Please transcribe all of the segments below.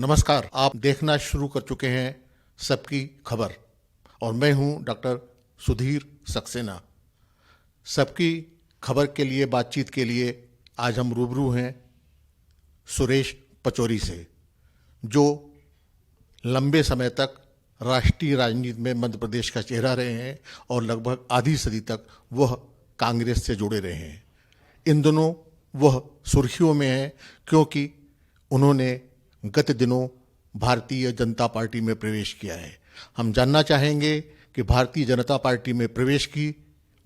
नमस्कार, आप देखना शुरू कर चुके हैं सबकी खबर और मैं हूं डॉक्टर सुधीर सक्सेना। सबकी खबर के लिए बातचीत के लिए आज हम रूबरू हैं सुरेश पचौरी से, जो लंबे समय तक राष्ट्रीय राजनीति में मध्य प्रदेश का चेहरा रहे हैं और लगभग आधी सदी तक वह कांग्रेस से जुड़े रहे हैं। इन दिनों वह सुर्खियों में हैं क्योंकि उन्होंने गत दिनों भारतीय जनता पार्टी में प्रवेश किया है। हम जानना चाहेंगे कि भारतीय जनता पार्टी में प्रवेश की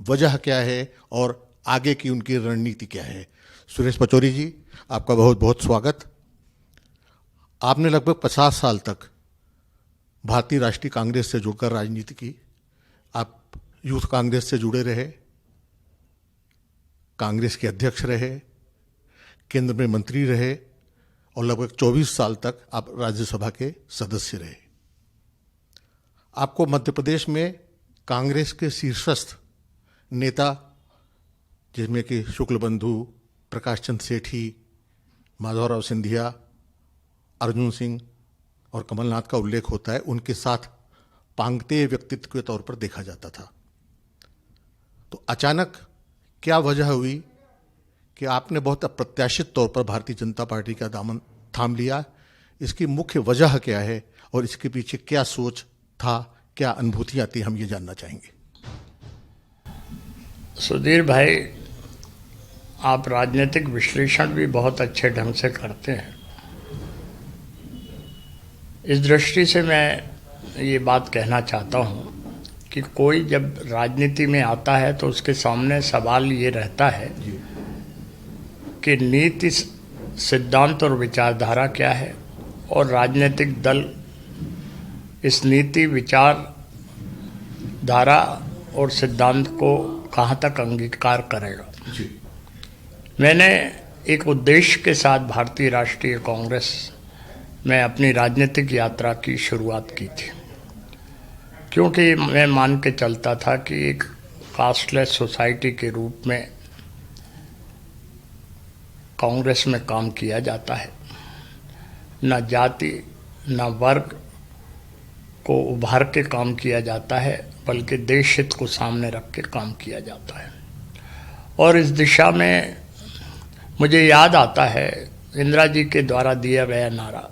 वजह क्या है और आगे की उनकी रणनीति क्या है। सुरेश पचौरी जी, आपका बहुत बहुत स्वागत। आपने लगभग 50 साल तक भारतीय राष्ट्रीय कांग्रेस से जुड़कर राजनीति की। आप यूथ कांग्रेस से जुड़े रहे, कांग्रेस के अध्यक्ष रहे, केंद्र में मंत्री रहे और लगभग 24 साल तक आप राज्यसभा के सदस्य रहे। आपको मध्य प्रदेश में कांग्रेस के शीर्षस्थ नेता, जिसमें कि शुक्ल बंधु, प्रकाश चंद्र सेठी, माधवराव सिंधिया, अर्जुन सिंह और कमलनाथ का उल्लेख होता है, उनके साथ पांगते व्यक्तित्व के तौर पर देखा जाता था। तो अचानक क्या वजह हुई कि आपने बहुत अप्रत्याशित तौर पर भारतीय जनता पार्टी का दामन थाम लिया? इसकी मुख्य वजह क्या है और इसके पीछे क्या सोच था, क्या अनुभूतियां थी, हम ये जानना चाहेंगे। सुधीर भाई, आप राजनीतिक विश्लेषण भी बहुत अच्छे ढंग से करते हैं। इस दृष्टि से मैं ये बात कहना चाहता हूँ कि कोई जब राजनीति में आता है तो उसके सामने सवाल ये रहता है कि नीति, सिद्धांत और विचारधारा क्या है और राजनीतिक दल इस नीति, विचार धारा और सिद्धांत को कहाँ तक अंगीकार करेगा। मैंने एक उद्देश्य के साथ भारतीय राष्ट्रीय कांग्रेस में अपनी राजनीतिक यात्रा की शुरुआत की थी, क्योंकि मैं मान के चलता था कि एक कास्टलेस सोसाइटी के रूप में कांग्रेस में काम किया जाता है। न जाति न वर्ग को उभार के काम किया जाता है, बल्कि देश हित को सामने रख के काम किया जाता है। और इस दिशा में मुझे याद आता है इंदिरा जी के द्वारा दिया गया नारा,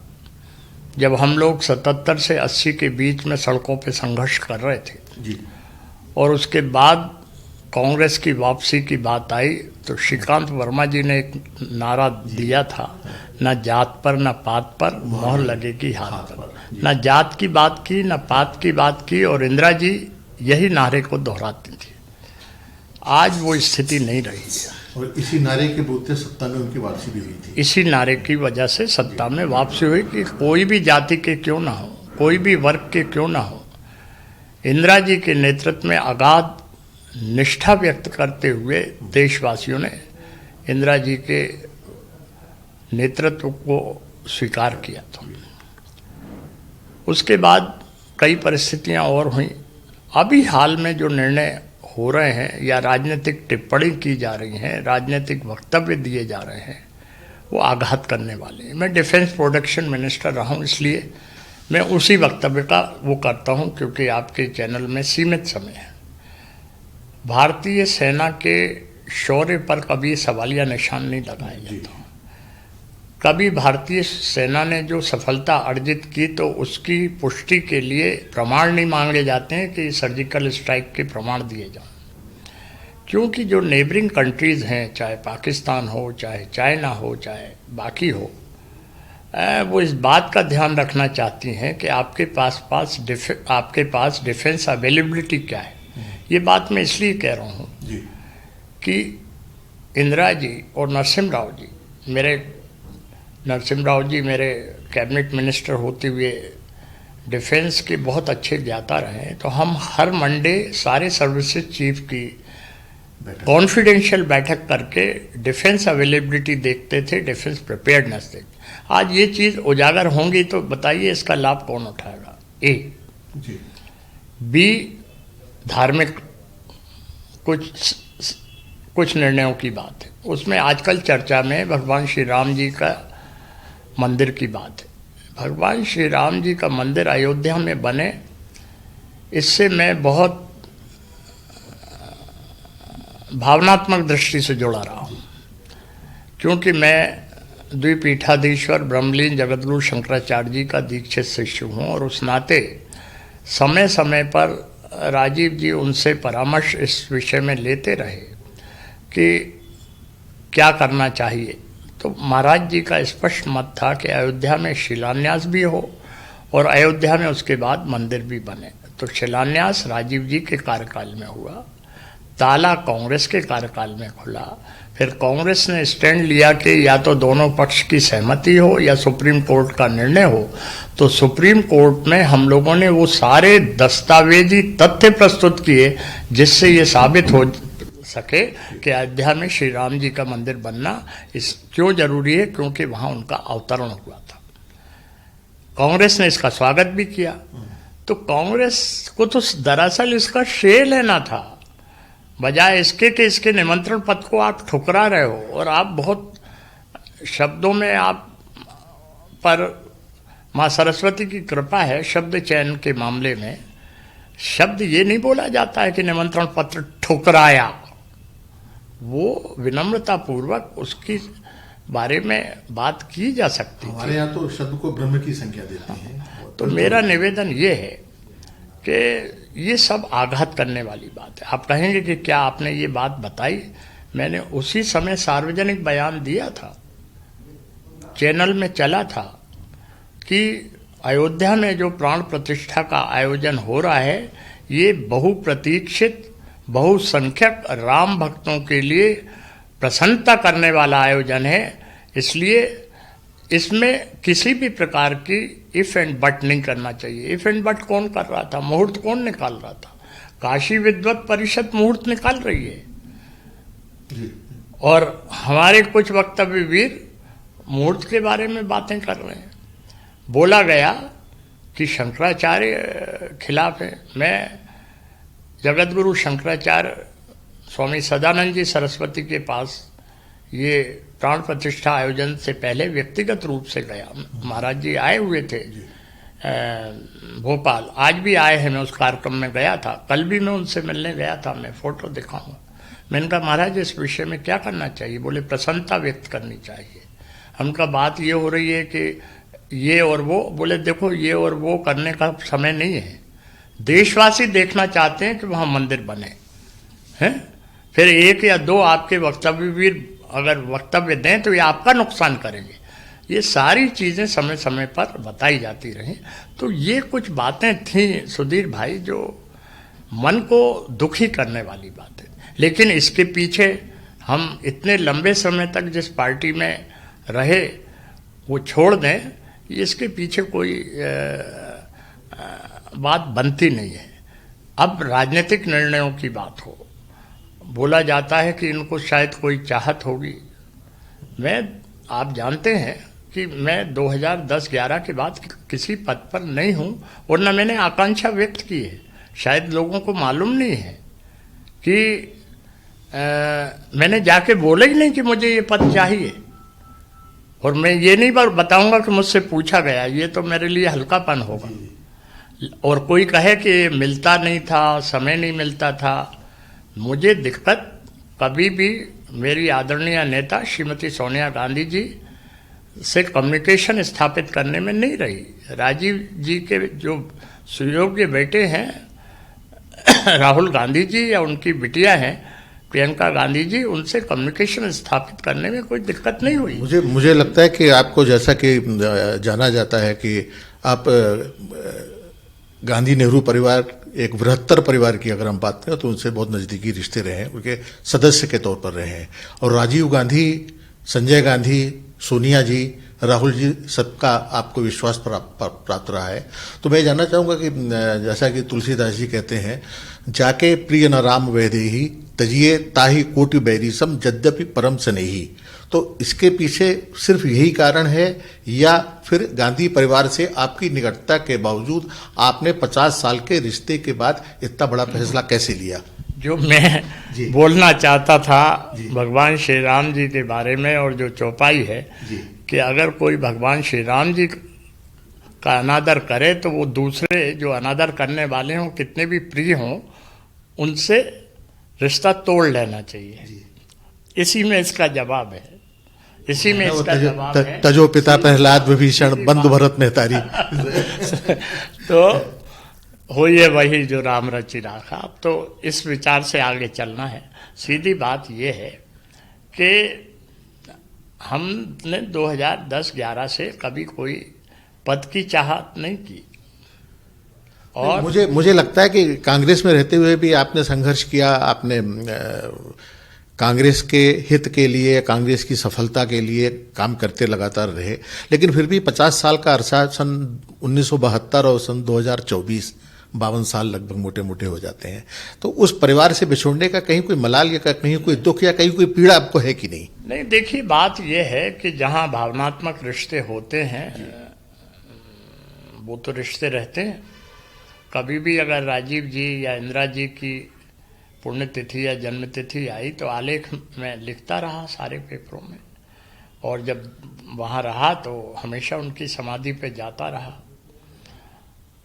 जब हम लोग 77 से 80 के बीच में सड़कों पे संघर्ष कर रहे थे जी। और उसके बाद कांग्रेस की वापसी की बात आई तो श्रीकांत वर्मा जी ने एक नारा दिया था, न जात पर न पात पर मोहर लगेगी हाथ पर। न जात की बात की, न पात की बात की, और इंदिरा जी यही नारे को दोहराती थी। आज वो स्थिति नहीं रही है और इसी नारे के बोलते सत्ता में उनकी वापसी भी हुई थी। इसी नारे की वजह से सत्ता में वापसी हुई कि कोई भी जाति के क्यों ना हो, कोई भी वर्ग के क्यों ना हो, इंदिरा जी के नेतृत्व में अगाध निष्ठा व्यक्त करते हुए देशवासियों ने इंदिरा जी के नेतृत्व को स्वीकार किया था। उसके बाद कई परिस्थितियां और हुई। अभी हाल में जो निर्णय हो रहे हैं या राजनीतिक टिप्पणी की जा रही हैं, राजनीतिक वक्तव्य दिए जा रहे हैं, वो आघात करने वाले हैं। मैं डिफेंस प्रोडक्शन मिनिस्टर रहा हूँ, इसलिए मैं उसी वक्तव्य का वो करता हूँ, क्योंकि आपके चैनल में सीमित समय है। भारतीय सेना के शौर्य पर कभी सवालिया निशान नहीं लगाया जाता। कभी भारतीय सेना ने जो सफलता अर्जित की तो उसकी पुष्टि के लिए प्रमाण नहीं मांगे जाते हैं कि सर्जिकल स्ट्राइक के प्रमाण दिए जाएं, क्योंकि जो नेबरिंग कंट्रीज़ हैं, चाहे पाकिस्तान हो, चाहे चाइना हो, चाहे बाकी हो, वो इस बात का ध्यान रखना चाहती हैं कि आपके पास डिफेंस अवेलेबिलिटी क्या है। ये बात मैं इसलिए कह रहा हूँ कि इंदिरा जी और नरसिम्हा राव जी मेरे कैबिनेट मिनिस्टर होते हुए डिफेंस के बहुत अच्छे ज्ञाता रहे। तो हम हर मंडे सारे सर्विसेज चीफ की कॉन्फिडेंशियल बैठक करके डिफेंस अवेलेबिलिटी देखते थे, डिफेंस प्रिपेयर्डनेस देखते। आज ये चीज़ उजागर होंगी तो बताइए इसका लाभ कौन उठाएगा। ए जी। बी, धार्मिक कुछ निर्णयों की बात है, उसमें आजकल चर्चा में भगवान श्री राम जी का मंदिर की बात है। भगवान श्री राम जी का मंदिर अयोध्या में बने, इससे मैं बहुत भावनात्मक दृष्टि से जुड़ा रहा हूँ, क्योंकि मैं द्विपीठाधीश्वर ब्रह्मलीन जगतगुरु शंकराचार्य जी का दीक्षित शिष्य हूँ और उस नाते समय समय पर राजीव जी उनसे परामर्श इस विषय में लेते रहे कि क्या करना चाहिए। तो महाराज जी का स्पष्ट मत था कि अयोध्या में शिलान्यास भी हो और अयोध्या में उसके बाद मंदिर भी बने। तो शिलान्यास राजीव जी के कार्यकाल में हुआ, ताला कांग्रेस के कार्यकाल में खुला। फिर कांग्रेस ने स्टैंड लिया कि या तो दोनों पक्ष की सहमति हो या सुप्रीम कोर्ट का निर्णय हो। तो सुप्रीम कोर्ट में हम लोगों ने वो सारे दस्तावेजी तथ्य प्रस्तुत किए जिससे ये साबित हो सके कि अयोध्या में श्री राम जी का मंदिर बनना क्यों जरूरी है, क्योंकि वहाँ उनका अवतरण हुआ था। कांग्रेस ने इसका स्वागत भी किया। तो कांग्रेस को तो दरअसल इसका श्रेय लेना था, बजाय इसके कि इसके निमंत्रण पत्र को आप ठुकरा रहे हो। और आप बहुत शब्दों में आप पर माँ सरस्वती की कृपा है शब्द चयन के मामले में। शब्द ये नहीं बोला जाता है कि निमंत्रण पत्र ठुकराया, वो विनम्रता पूर्वक उसकी बारे में बात की जा सकती। हमारे यहाँ तो शब्द को ब्रह्म की संख्या देते हैं। तो मेरा निवेदन ये है कि ये सब आघात करने वाली बात है। आप कहेंगे कि क्या आपने ये बात बताई? मैंने उसी समय सार्वजनिक बयान दिया था, चैनल में चला था कि अयोध्या में जो प्राण प्रतिष्ठा का आयोजन हो रहा है ये बहुप्रतीक्षित बहुसंख्यक राम भक्तों के लिए प्रसन्नता करने वाला आयोजन है। इसलिए इसमें किसी भी प्रकार की इफ एंड बट नहीं करना चाहिए। इफ एंड बट कौन कर रहा था? मुहूर्त कौन निकाल रहा था? काशी विद्वत परिषद मुहूर्त निकाल रही है और हमारे कुछ वक्तव्यवीर मुहूर्त के बारे में बातें कर रहे हैं। बोला गया कि शंकराचार्य खिलाफ है। मैं जगतगुरु शंकराचार्य स्वामी सदानंद जी सरस्वती के पास ये प्राण प्रतिष्ठा आयोजन से पहले व्यक्तिगत रूप से गया। महाराज जी आए हुए थे भोपाल, आज भी आए हैं। मैं उस कार्यक्रम में गया था, कल भी मैं उनसे मिलने गया था, मैं फोटो दिखाऊंगा। मैंने कहा महाराज इस विषय में क्या करना चाहिए? बोले प्रसन्नता व्यक्त करनी चाहिए। हमका बात ये हो रही है कि ये और वो। बोले देखो ये और वो करने का समय नहीं है, देशवासी देखना चाहते हैं कि वहाँ मंदिर बने हैं। फिर एक या दो आपके वक्तव्यवीर अगर वक्तव्य दें तो ये आपका नुकसान करेंगे। ये सारी चीज़ें समय समय पर बताई जाती रहीं। तो ये कुछ बातें थीं सुधीर भाई जो मन को दुखी करने वाली बातें। लेकिन इसके पीछे हम इतने लंबे समय तक जिस पार्टी में रहे वो छोड़ दें, इसके पीछे कोई बात बनती नहीं है। अब राजनीतिक निर्णयों की बात हो, बोला जाता है कि इनको शायद कोई चाहत होगी। आप जानते हैं कि मैं 2010-11 के बाद किसी पद पर नहीं हूँ और न मैंने आकांक्षा व्यक्त की है। शायद लोगों को मालूम नहीं है कि मैंने जाके बोला ही नहीं कि मुझे ये पद चाहिए। और मैं ये नहीं बताऊंगा कि मुझसे पूछा गया, ये तो मेरे लिए हल्कापन होगा। और कोई कहे कि मिलता नहीं था, समय नहीं मिलता था, मुझे दिक्कत कभी भी मेरी आदरणीय नेता श्रीमती सोनिया गांधी जी से कम्युनिकेशन स्थापित करने में नहीं रही। राजीव जी के जो सुयोग्य बेटे हैं राहुल गांधी जी या उनकी बिटिया हैं प्रियंका गांधी जी, उनसे कम्युनिकेशन स्थापित करने में कोई दिक्कत नहीं हुई। मुझे लगता है कि आपको जैसा कि जाना जाता है कि आप गांधी नेहरू परिवार एक बृहत्तर परिवार की अगर हम बात करें तो उनसे बहुत नज़दीकी रिश्ते रहे हैं, उनके सदस्य के तौर पर रहे हैं। और राजीव गांधी, संजय गांधी, सोनिया जी, राहुल जी, सबका आपको विश्वास प्राप्त रहा है। तो मैं जानना चाहूँगा कि जैसा कि तुलसीदास जी कहते हैं, जाके प्रिय न राम वैदेही तजिए ताही कोटि बैरीसम यद्यपि परम स्नेही। तो इसके पीछे सिर्फ यही कारण है या फिर गांधी परिवार से आपकी निकटता के बावजूद आपने 50 साल के रिश्ते के बाद इतना बड़ा फैसला कैसे लिया? जो मैं बोलना चाहता था भगवान श्री राम जी के बारे में और जो चौपाई है कि अगर कोई भगवान श्री राम जी का अनादर करे तो वो दूसरे जो अनादर करने वाले हों, कितने भी प्रिय हों, उनसे रिश्ता तोड़ लेना चाहिए। इसी में इसका जवाब है, इसी में इसका जवाब है। तजो पिता प्रहलाद विभीषण बंधु भरत मेहतारी। तो हो ये वही जो राम रचि राखा। अब तो इस विचार से आगे चलना है। सीधी बात ये है कि हमने 2010-11 से कभी कोई पद की चाहत नहीं की। और मुझे लगता है कि कांग्रेस में रहते हुए भी आपने संघर्ष किया, आपने कांग्रेस के हित के लिए, कांग्रेस की सफलता के लिए काम करते लगातार रहे। लेकिन फिर भी 50 साल का अरसा, सन 1972 और सन 2024, 52 साल लगभग मोटे मोटे हो जाते हैं। तो उस परिवार से बिछोड़ने का कहीं कोई मलाल या कहीं कोई दुख या कहीं कोई पीड़ा आपको है कि नहीं? नहीं, देखिए बात यह है कि जहाँ भावनात्मक रिश्ते होते हैं वो तो रिश्ते रहते हैं। कभी भी अगर राजीव जी या इंदिरा जी की पुण्यतिथि या जन्मतिथि आई तो आलेख में लिखता रहा सारे पेपरों में, और जब वहाँ रहा तो हमेशा उनकी समाधि पे जाता रहा।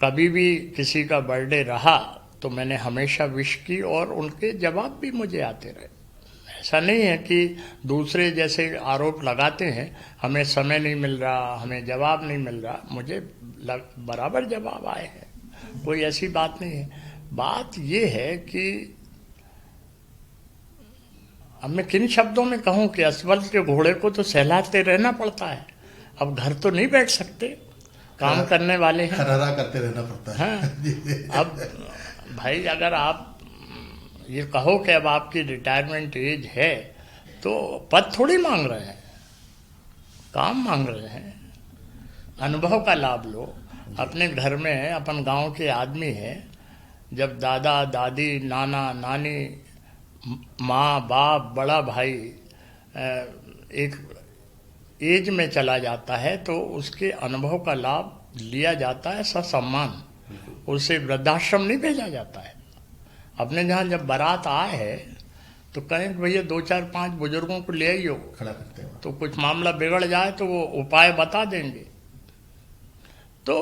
कभी भी किसी का बर्थडे रहा तो मैंने हमेशा विश की और उनके जवाब भी मुझे आते रहे। ऐसा नहीं है कि दूसरे जैसे आरोप लगाते हैं हमें समय नहीं मिल रहा, हमें जवाब नहीं मिल रहा। मुझे बराबर जवाब आए हैं, कोई ऐसी बात नहीं है। बात ये है कि अब मैं किन शब्दों में कहूँ कि असवल के घोड़े को तो सहलाते रहना पड़ता है। अब घर तो नहीं बैठ सकते, काम करने वाले हैं, खरारा करते रहना पड़ता है। हाँ। अब भाई अगर आप ये कहो कि अब आपकी रिटायरमेंट एज है तो पद थोड़ी मांग रहे हैं, काम मांग रहे हैं। अनुभव का लाभ लो। अपने घर में अपन गांव के आदमी हैं, जब दादा दादी नाना नानी माँ बाप बड़ा भाई एक एज में चला जाता है तो उसके अनुभव का लाभ लिया जाता है ससम्मान। उसे वृद्धाश्रम नहीं भेजा जाता है। अपने जहाँ जब बारात आए है तो कहें कि भैया 2-4-5 बुजुर्गों को ले आइयो, खड़ा करते हैं, तो कुछ मामला बिगड़ जाए तो वो उपाय बता देंगे। तो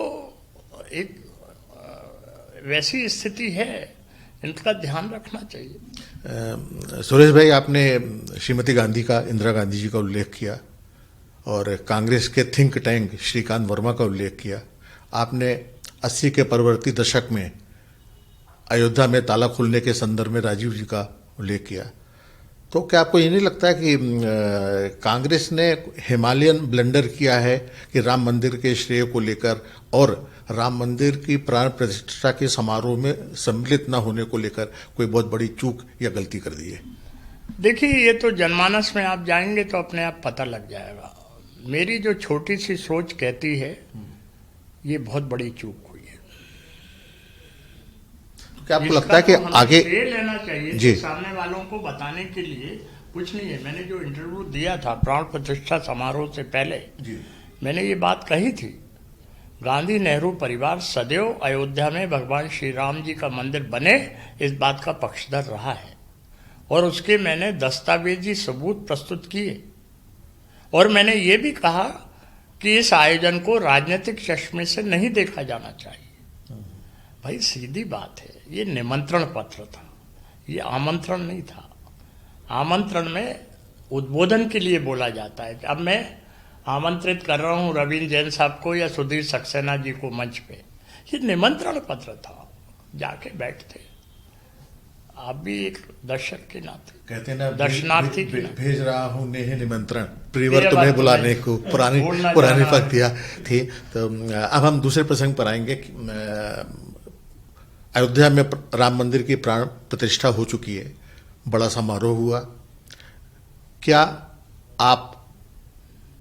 एक वैसी स्थिति है, इनका ध्यान रखना चाहिए। सुरेश भाई, आपने श्रीमती गांधी का, इंदिरा गांधी जी का उल्लेख किया और कांग्रेस के थिंक टैंक श्रीकांत वर्मा का उल्लेख किया। आपने 80 के परवर्ती दशक में अयोध्या में ताला खुलने के संदर्भ में राजीव जी का उल्लेख किया। तो क्या आपको ये नहीं लगता है कि कांग्रेस ने हिमालयन ब्लंडर किया है कि राम मंदिर के श्रेय को लेकर और राम मंदिर की प्राण प्रतिष्ठा के समारोह में सम्मिलित न होने को लेकर कोई बहुत बड़ी चूक या गलती कर दी है? देखिए, ये तो जनमानस में आप जाएंगे तो अपने आप पता लग जाएगा। मेरी जो छोटी सी सोच कहती है ये बहुत बड़ी चूक हुई है। तो क्या आपको लगता है कि आगे लेना चाहिए जी सामने वालों को बताने के लिए कुछ नहीं है। मैंने जो इंटरव्यू दिया था प्राण प्रतिष्ठा समारोह से पहले जी मैंने ये बात कही थी, गांधी नेहरू परिवार सदैव अयोध्या में भगवान श्री राम जी का मंदिर बने इस बात का पक्षधर रहा है और उसके मैंने दस्तावेजी सबूत प्रस्तुत किए। और मैंने ये भी कहा कि इस आयोजन को राजनीतिक चश्मे से नहीं देखा जाना चाहिए। भाई सीधी बात है, ये निमंत्रण पत्र था, ये आमंत्रण नहीं था। आमंत्रण में उद्बोधन के लिए बोला जाता है। अब मैं आमंत्रित कर रहा हूँ रवीन जैन साहब को या सुधीर सक्सेना जी को मंच पे, ये निमंत्रण पत्र था, जाके बैठते। आप भी एक दर्शक के नाते, कहते हैं ना, दर्शनार्थी के नाते भेज रहा हूँ नेह निमंत्रण, प्रियवर तुम्हें बुलाने को, पुरानी पंक्तियां थी। तो अब हम दूसरे प्रसंग पर आएंगे। अयोध्या में राम मंदिर की प्राण प्रतिष्ठा हो चुकी है, बड़ा समारोह हुआ। क्या आप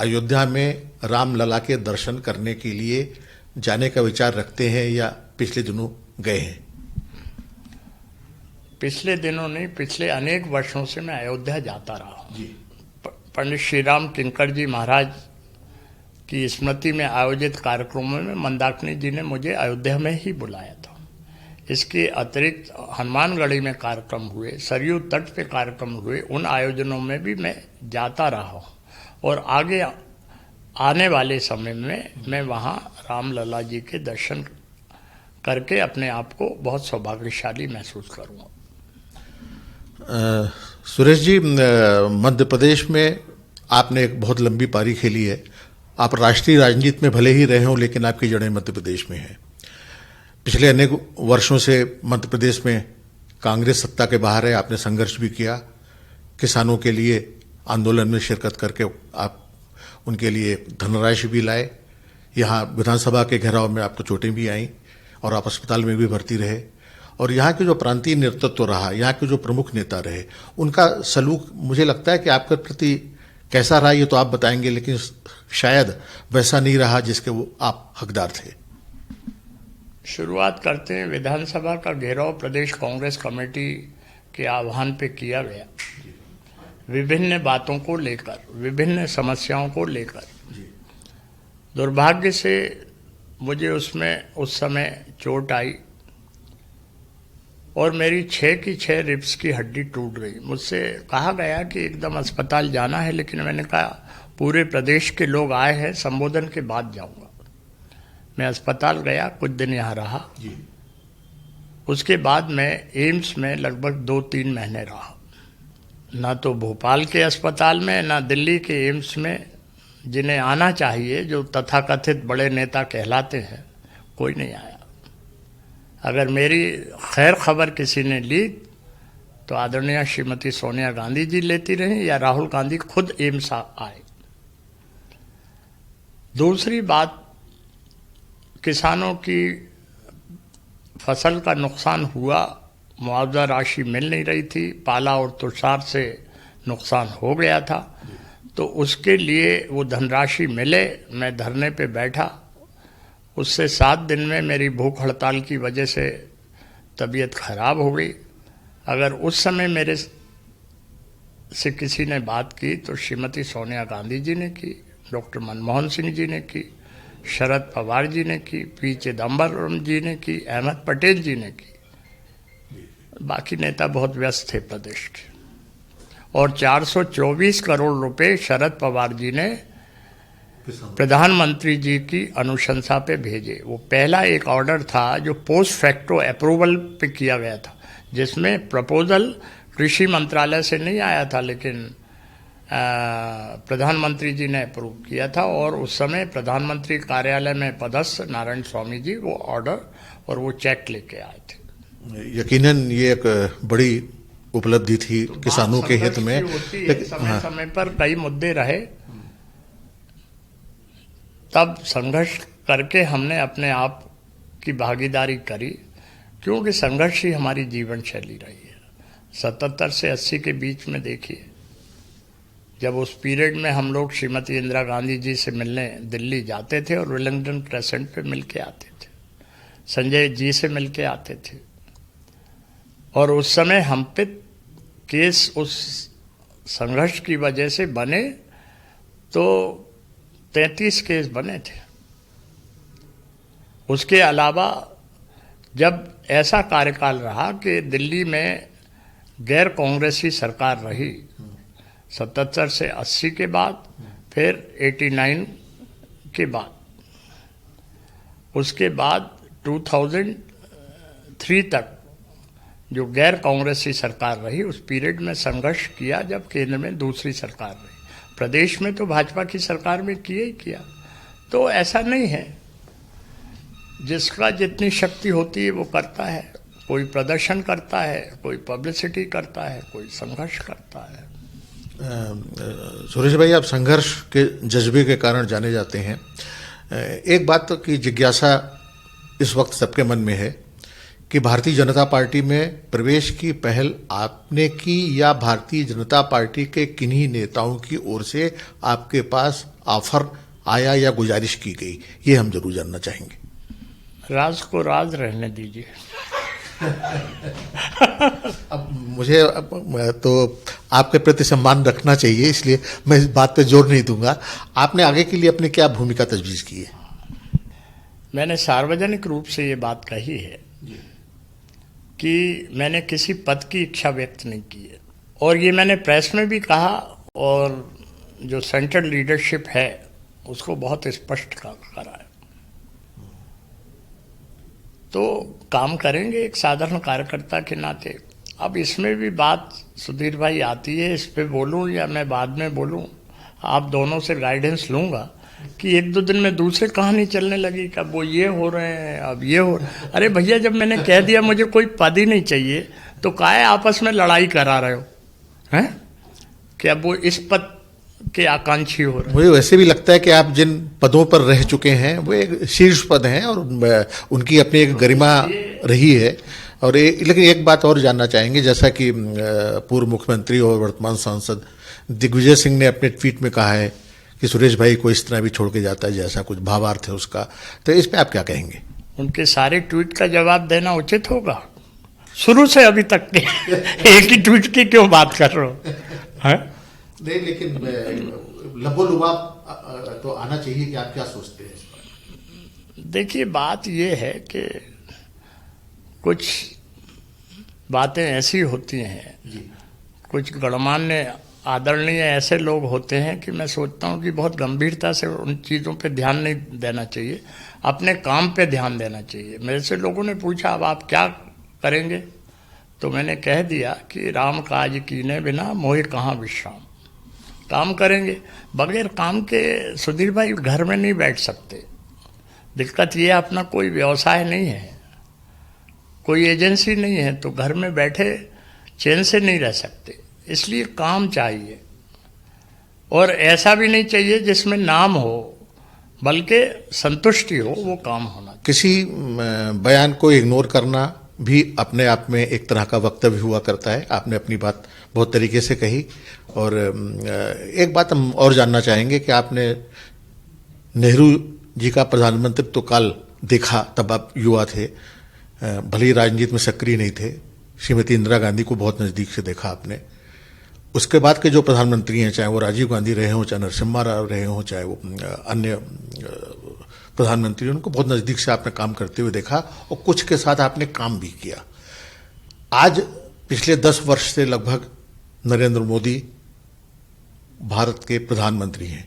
अयोध्या में रामलला के दर्शन करने के लिए जाने का विचार रखते हैं या पिछले दिनों गए हैं? पिछले दिनों नहीं, पिछले अनेक वर्षों से मैं अयोध्या जाता रहा हूँ। पंडित श्री राम किंकर जी महाराज की स्मृति में आयोजित कार्यक्रमों में मंदाकिनी जी ने मुझे अयोध्या में ही बुलाया था। इसके अतिरिक्त हनुमानगढ़ी में कार्यक्रम हुए, सरयू तट पे कार्यक्रम हुए, उन आयोजनों में भी मैं जाता रहा हूँ और आगे आने वाले समय में मैं वहाँ रामलला जी के दर्शन करके अपने आप को बहुत सौभाग्यशाली महसूस करूँगा। सुरेश जी, मध्य प्रदेश में आपने एक बहुत लंबी पारी खेली है। आप राष्ट्रीय राजनीति में भले ही रहे हों, लेकिन आपकी जड़ें मध्य प्रदेश में हैं। पिछले अनेक वर्षों से मध्य प्रदेश में कांग्रेस सत्ता के बाहर है। आपने संघर्ष भी किया, किसानों के लिए आंदोलन में शिरकत करके आप उनके लिए धनराशि भी लाए। यहाँ विधानसभा के घेराव में आपको चोटें भी आईं और आप अस्पताल में भी भर्ती रहे। और यहाँ के जो प्रांतीय नेतृत्व रहा, यहाँ के जो प्रमुख नेता रहे, उनका सलूक मुझे लगता है कि आपके प्रति कैसा रहा ये तो आप बताएंगे, लेकिन शायद वैसा नहीं रहा जिसके वो आप हकदार थे। शुरुआत करते हैं। विधानसभा का घेराव प्रदेश कांग्रेस कमेटी के आह्वान पे किया गया, विभिन्न बातों को लेकर, विभिन्न समस्याओं को लेकर। दुर्भाग्य से मुझे उसमें उस समय चोट आई और मेरी 6 की 6 रिब्स की हड्डी टूट गई। मुझसे कहा गया कि एकदम अस्पताल जाना है, लेकिन मैंने कहा पूरे प्रदेश के लोग आए हैं, संबोधन के बाद जाऊंगा। मैं अस्पताल गया, कुछ दिन यहाँ रहा। उसके बाद मैं एम्स में लगभग 2-3 महीने रहा। ना तो भोपाल के अस्पताल में, ना दिल्ली के एम्स में जिन्हें आना चाहिए, जो तथाकथित बड़े नेता कहलाते हैं, कोई नहीं आया। अगर मेरी खैर खबर किसी ने ली तो आदरणीय श्रीमती सोनिया गांधी जी लेती रही या राहुल गांधी खुद एम्स आए। दूसरी बात, किसानों की फसल का नुकसान हुआ, मुआवजा राशि मिल नहीं रही थी, पाला और तुषार से नुकसान हो गया था, तो उसके लिए वो धनराशि मिले। मैं धरने पे बैठा, उससे 7 दिन में मेरी भूख हड़ताल की वजह से तबीयत खराब हो गई। अगर उस समय मेरे से किसी ने बात की तो श्रीमती सोनिया गांधी जी ने की, डॉक्टर मनमोहन सिंह जी ने की, शरद पवार जी ने की, पी चिदम्बरम जी ने की, अहमद पटेल जी ने की। बाकी नेता बहुत व्यस्त थे प्रदेश के। और 424 करोड़ रुपए शरद पवार जी ने प्रधानमंत्री जी की अनुशंसा पे भेजे। वो पहला एक ऑर्डर था जो पोस्ट फैक्टो अप्रूवल पे किया गया था, जिसमें प्रपोजल कृषि मंत्रालय से नहीं आया था, लेकिन प्रधानमंत्री जी ने अप्रूव किया था। और उस समय प्रधानमंत्री कार्यालय में पदस्थ नारायण स्वामी जी वो ऑर्डर और वो चेक लेके आए थे। यकीनन ये एक बड़ी उपलब्धि थी तो किसानों के हित में। समय समय पर कई मुद्दे रहे, तब संघर्ष करके हमने अपने आप की भागीदारी करी, क्योंकि संघर्ष ही हमारी जीवन शैली रही है। 77 से 80 के बीच में देखिए, जब उस पीरियड में हम लोग श्रीमती इंदिरा गांधी जी से मिलने दिल्ली जाते थे और वेलिंगटन क्रेसेंट पे मिल के आते थे, संजय जी से मिल के आते थे। और उस समय हम पे केस उस संघर्ष की वजह से बने तो 33 केस बने थे। उसके अलावा जब ऐसा कार्यकाल रहा कि दिल्ली में गैर कांग्रेसी सरकार रही 77 से 80 के बाद, फिर 89 के बाद, उसके बाद 2003 तक जो गैर कांग्रेसी सरकार रही, उस पीरियड में संघर्ष किया जब केंद्र में दूसरी सरकार रही। प्रदेश में तो भाजपा की सरकार में किया ही किया। तो ऐसा नहीं है, जिसका जितनी शक्ति होती है वो करता है। कोई प्रदर्शन करता है, कोई पब्लिसिटी करता है, कोई संघर्ष करता है। सुरेश भाई, आप संघर्ष के जज्बे के कारण जाने जाते हैं। एक बात की जिज्ञासा इस वक्त सबके मन में है कि भारतीय जनता पार्टी में प्रवेश की पहल आपने की या भारतीय जनता पार्टी के किन्हीं नेताओं की ओर से आपके पास ऑफर आया या गुजारिश की गई, ये हम जरूर जानना चाहेंगे। राज को राज रहने दीजिए। अब मुझे तो आपके प्रति सम्मान रखना चाहिए, इसलिए मैं इस बात पे जोर नहीं दूंगा। आपने आगे के लिए अपनी क्या भूमिका तजवीज़ की है? मैंने सार्वजनिक रूप से ये बात कही है कि मैंने किसी पद की इच्छा व्यक्त नहीं की है, और ये मैंने प्रेस में भी कहा, और जो सेंट्रल लीडरशिप है उसको बहुत स्पष्ट करा है। तो काम करेंगे एक साधारण कार्यकर्ता के नाते। अब इसमें भी बात सुधीर भाई आती है, इस पे बोलूं या मैं बाद में बोलूं, आप दोनों से गाइडेंस लूंगा कि एक दो दिन में दूसरे कहानी चलने लगी कि अब वो ये हो रहे हैं, अब ये हो रहे हैं। अरे भैया, जब मैंने कह दिया मुझे कोई पद ही नहीं चाहिए तो काहे आपस में लड़ाई करा रहे हो हैं कि अब वो इस पद के आकांक्षी हो रहे हैं। मुझे वैसे भी लगता है कि आप जिन पदों पर रह चुके हैं वो एक शीर्ष पद हैं और उनकी अपनी एक गरिमा रही है। और लेकिन एक बात और जानना चाहेंगे, जैसा कि पूर्व मुख्यमंत्री और वर्तमान सांसद दिग्विजय सिंह ने अपने ट्वीट में कहा है कि सुरेश भाई को इस तरह भी छोड़ के जाता है, जैसा कुछ भावार्थ है उसका, तो इस पे आप क्या कहेंगे? उनके सारे ट्वीट का जवाब देना उचित होगा? शुरू से अभी तक के एक ही ट्वीट की क्यों बात कर रहे हो हैं? नहीं, लेकिन लबोलुबाब तो आना चाहिए कि आप क्या सोचते हैं इस पर? देखिए, बात ये है कि कुछ बातें ऐसी होती हैं, कुछ गणमान्य आदरणीय ऐसे लोग होते हैं कि मैं सोचता हूँ कि बहुत गंभीरता से उन चीज़ों पे ध्यान नहीं देना चाहिए, अपने काम पे ध्यान देना चाहिए। मेरे से लोगों ने पूछा अब आप क्या करेंगे, तो मैंने कह दिया कि राम काज कीने बिना मोहि कहाँ विश्राम। काम करेंगे, बगैर काम के सुधीर भाई घर में नहीं बैठ सकते। दिक्कत ये अपना कोई व्यवसाय नहीं है, कोई एजेंसी नहीं है, तो घर में बैठे चैन से नहीं रह सकते। इसलिए काम चाहिए, और ऐसा भी नहीं चाहिए जिसमें नाम हो, बल्कि संतुष्टि हो, वो काम होना चाहिए। किसी बयान को इग्नोर करना भी अपने आप में एक तरह का वक्तव्य हुआ करता है। आपने अपनी बात बहुत तरीके से कही। और एक बात हम और जानना चाहेंगे कि आपने नेहरू जी का प्रधानमंत्रित्व काल देखा, तब आप युवा थे, भले ही राजनीति में सक्रिय नहीं थे। श्रीमती इंदिरा गांधी को बहुत नज़दीक से देखा आपने। उसके बाद के जो प्रधानमंत्री हैं, चाहे वो राजीव गांधी रहे हों, चाहे नरसिम्हा राव रहे हों, चाहे वो अन्य प्रधानमंत्री, उनको बहुत नज़दीक से आपने काम करते हुए देखा और कुछ के साथ आपने काम भी किया। आज पिछले 10 वर्ष से लगभग नरेंद्र मोदी भारत के प्रधानमंत्री हैं,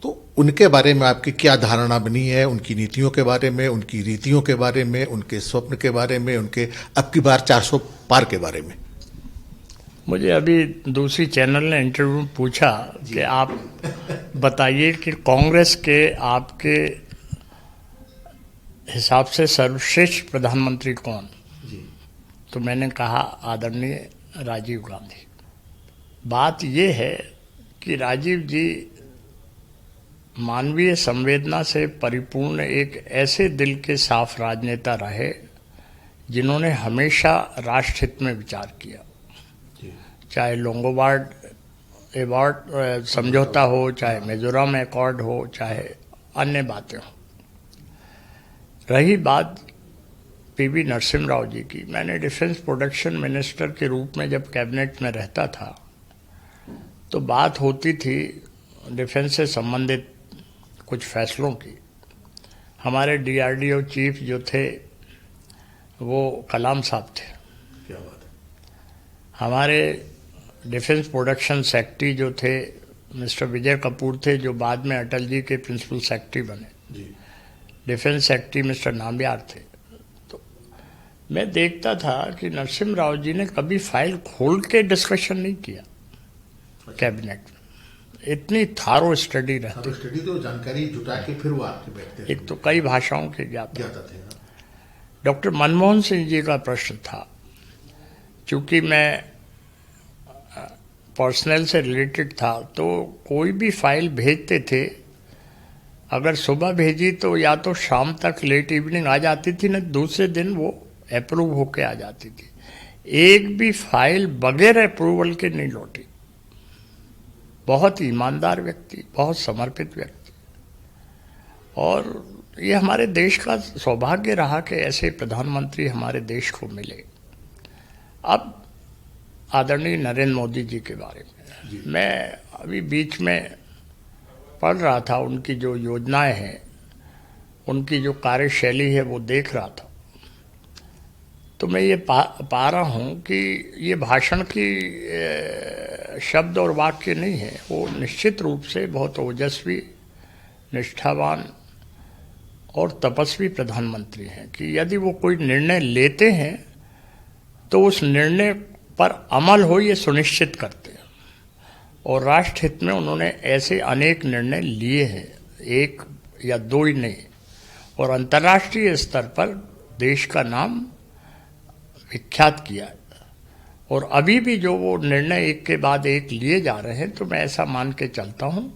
तो उनके बारे में आपकी क्या धारणा बनी है? उनकी नीतियों के बारे में, उनकी रीतियों के बारे में, उनके स्वप्न के बारे में, उनके अब की बार 400 पार के बारे में? मुझे अभी दूसरी चैनल ने इंटरव्यू में पूछा कि आप बताइए कि कांग्रेस के आपके हिसाब से सर्वश्रेष्ठ प्रधानमंत्री कौन? तो मैंने कहा आदरणीय राजीव गांधी। बात ये है कि राजीव जी मानवीय संवेदना से परिपूर्ण एक ऐसे दिल के साफ राजनेता रहे जिन्होंने हमेशा राष्ट्रहित में विचार किया, चाहे लोंगोवार्ड अवार्ड समझौता हो, चाहे मिजोरम एकॉर्ड हो, चाहे अन्य बातें हो। रही बात पीवी नरसिम्हा राव जी की, मैंने डिफेंस प्रोडक्शन मिनिस्टर के रूप में जब कैबिनेट में रहता था तो बात होती थी डिफेंस से संबंधित कुछ फैसलों की। हमारे डीआरडीओ चीफ जो थे वो कलाम साहब थे। क्या बात है। हमारे डिफेंस प्रोडक्शन सेक्रेटरी जो थे मिस्टर विजय कपूर थे, जो बाद में अटल जी के प्रिंसिपल सेक्रेटरी बने। डिफेंस सेक्रेटरी मिस्टर नाम्बियार थे। तो मैं देखता था कि नरसिम्हा राव जी ने कभी फाइल खोल के डिस्कशन नहीं किया कैबिनेट में। इतनी थारो स्टडी रहती, स्टडी तो जानकारी जुटा के फिर वो आपके बैठते। एक तो कई भाषाओं के ज्ञाता थे। डॉक्टर मनमोहन सिंह जी का प्रश्न था, चूंकि मैं पर्सनल से रिलेटेड था, तो कोई भी फाइल भेजते थे, अगर सुबह भेजी तो या तो शाम तक लेट इवनिंग आ जाती थी, न दूसरे दिन वो अप्रूव होके आ जाती थी। एक भी फाइल बगैर अप्रूवल के नहीं लौटी। बहुत ईमानदार व्यक्ति, बहुत समर्पित व्यक्ति, और ये हमारे देश का सौभाग्य रहा कि ऐसे प्रधानमंत्री हमारे देश को मिले। अब आदरणीय नरेंद्र मोदी जी के बारे में मैं अभी बीच में पढ़ रहा था, उनकी जो योजनाएं हैं, उनकी जो कार्यशैली है वो देख रहा था, तो मैं ये पा रहा हूँ कि ये भाषण की शब्द और वाक्य नहीं है, वो निश्चित रूप से बहुत ओजस्वी, निष्ठावान और तपस्वी प्रधानमंत्री हैं कि यदि वो कोई निर्णय लेते हैं तो उस निर्णय पर अमल हो ये सुनिश्चित करते हैं। और राष्ट्र हित में उन्होंने ऐसे अनेक निर्णय लिए हैं, एक या दो ही नहीं, और अंतर्राष्ट्रीय स्तर पर देश का नाम विख्यात किया है। और अभी भी जो वो निर्णय एक के बाद एक लिए जा रहे हैं, तो मैं ऐसा मान के चलता हूँ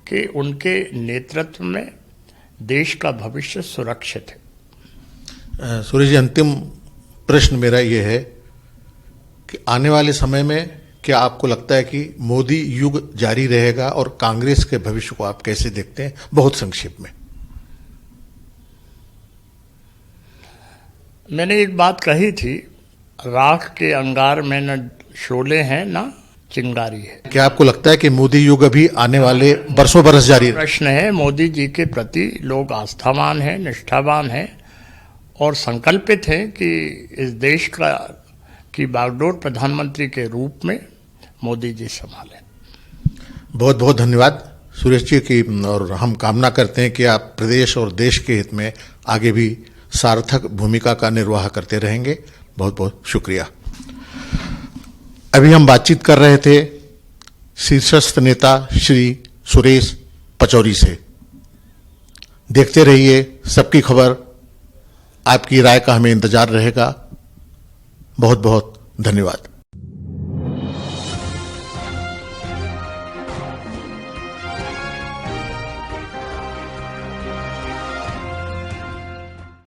कि उनके नेतृत्व में देश का भविष्य सुरक्षित है। सूर्य जी, अंतिम प्रश्न मेरा ये है कि आने वाले समय में क्या आपको लगता है कि मोदी युग जारी रहेगा, और कांग्रेस के भविष्य को आप कैसे देखते हैं, बहुत संक्षेप में? मैंने एक बात कही थी, राख के अंगार में न शोले हैं न चिंगारी है। क्या आपको लगता है कि मोदी युग अभी आने वाले बरसों बरस जारी रहेगा? प्रश्न है, मोदी जी के प्रति लोग आस्थावान हैं, निष्ठावान हैं और संकल्पित हैं कि इस देश की बागडोर प्रधानमंत्री के रूप में मोदी जी संभालें। बहुत बहुत धन्यवाद सुरेश जी की, और हम कामना करते हैं कि आप प्रदेश और देश के हित में आगे भी सार्थक भूमिका का निर्वाह करते रहेंगे। बहुत बहुत शुक्रिया। अभी हम बातचीत कर रहे थे शीर्षस्थ नेता श्री सुरेश पचौरी से। देखते रहिए सबकी खबर। आपकी राय का हमें इंतजार रहेगा। बहुत बहुत धन्यवाद।